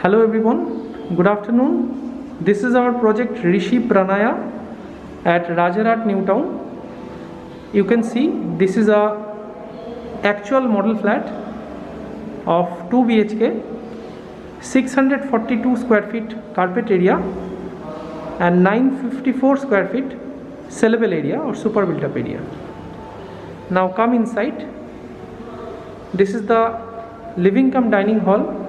Hello everyone, good afternoon. This is our project Rishi Pranaya at Rajarat New Town. You can see this is a actual model flat of 2 BHK, 642 square feet carpet area and 954 square feet sellable area or super built up area. Now come inside. This is the living cum dining hall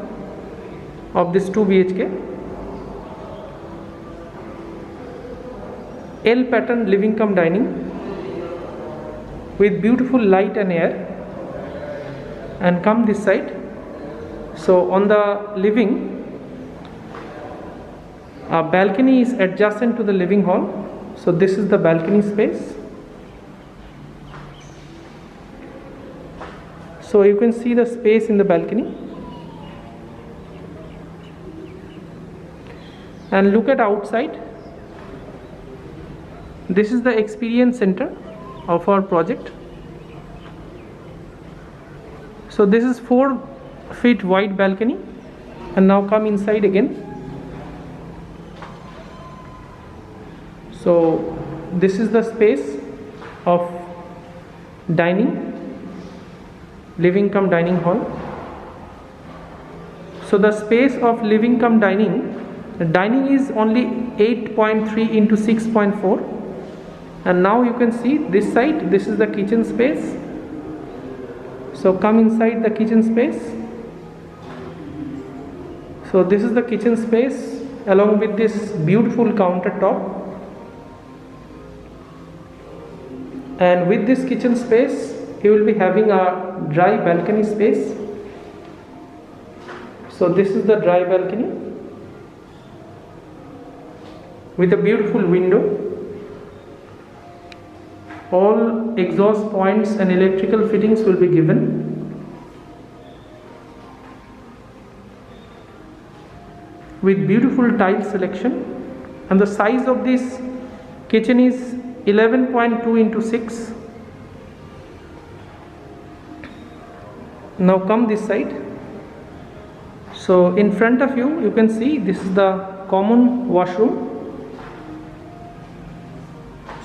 of this 2 BHK. L pattern living cum dining with beautiful light and air. And come this side. So on the living, a balcony is adjacent to the living hall. So this is the balcony space. So you can see the space in the balcony. And look at outside. This is the experience center of our project. So this is 4 feet wide balcony. And now come inside again. So this is the space of dining, living cum dining hall. So the space of living cum dining, the dining is only 8.3 into 6.4, and now you can see this side, this is the kitchen space. So come inside the kitchen space. So this is the kitchen space along with this beautiful countertop, and with this kitchen space you will be having a dry balcony space. So this is the dry balcony with a beautiful window. All exhaust points and electrical fittings will be given with beautiful tile selection, and the size of this kitchen is 11.2 into 6. Now come this side. So in front of you, you can see this is the common washroom.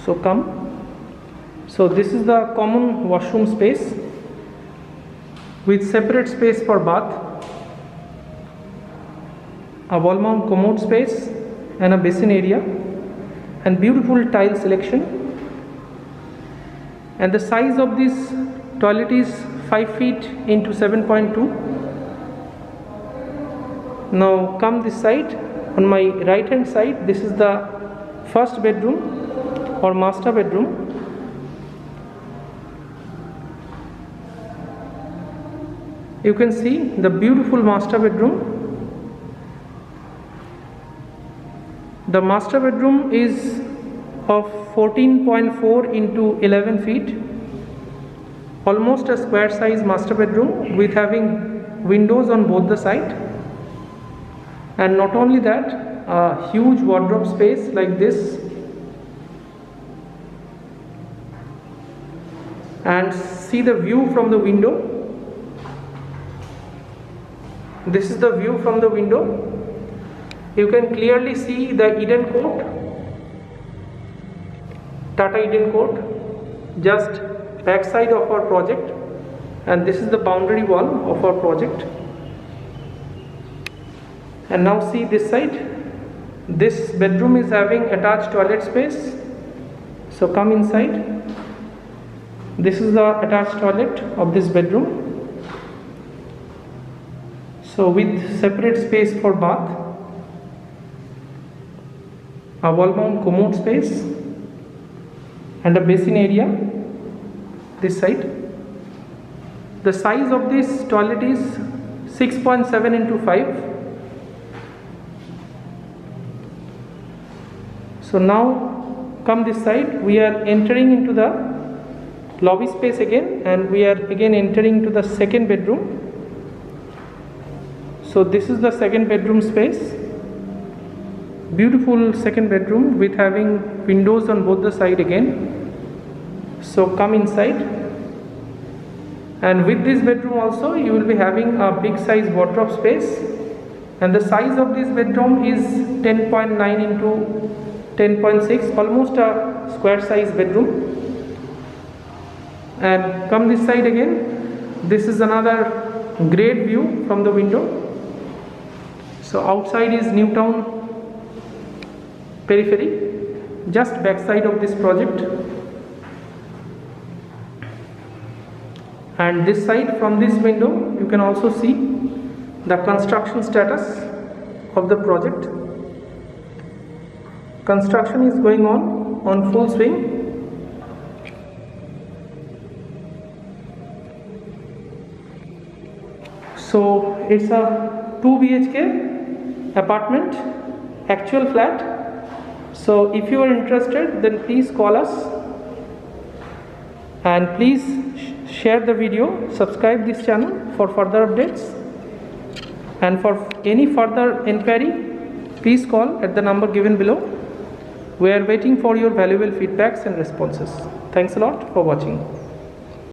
So come. So this is the common washroom space with separate space for bath, a wall mount commode space and a basin area, and beautiful tile selection. And the size of this toilet is 5 feet into 7.2. Now come this side. On my right hand side, this is the first bedroom or master bedroom. You can see the beautiful master bedroom. The master bedroom is of 14.4 into 11 feet, almost a square size master bedroom with having windows on both the side. And not only that, a huge wardrobe space like this, and see the view from the window. This is the view from the window. You can clearly see the Eden Court, Tata Eden Court, just back side of our project, and this is the boundary wall of our project. And now see this side. This bedroom is having attached toilet space. So come inside. This is the attached toilet of this bedroom. So with separate space for bath, a wall mount commode space and a basin area this side. The size of this toilet is 6.7 into 5. So now come this side. We are entering into the lobby space again, and we are again entering to the second bedroom. So this is the second bedroom space. Beautiful second bedroom with having windows on both the side again. So come inside. And with this bedroom also you will be having a big size wardrobe space and the size of this bedroom is 10.9 into 10.6, almost a square size bedroom. And come this side again, this is another great view from the window. So outside is Newtown periphery, just backside of this project. And this side, from this window, you can also see the construction status of the project. Construction is going on full swing. So it's a 2 BHK apartment, actual flat. So if you are interested, then please call us, and please share the video, subscribe this channel for further updates, and for any further inquiry, please call at the number given below. We are waiting for your valuable feedbacks and responses. Thanks a lot for watching.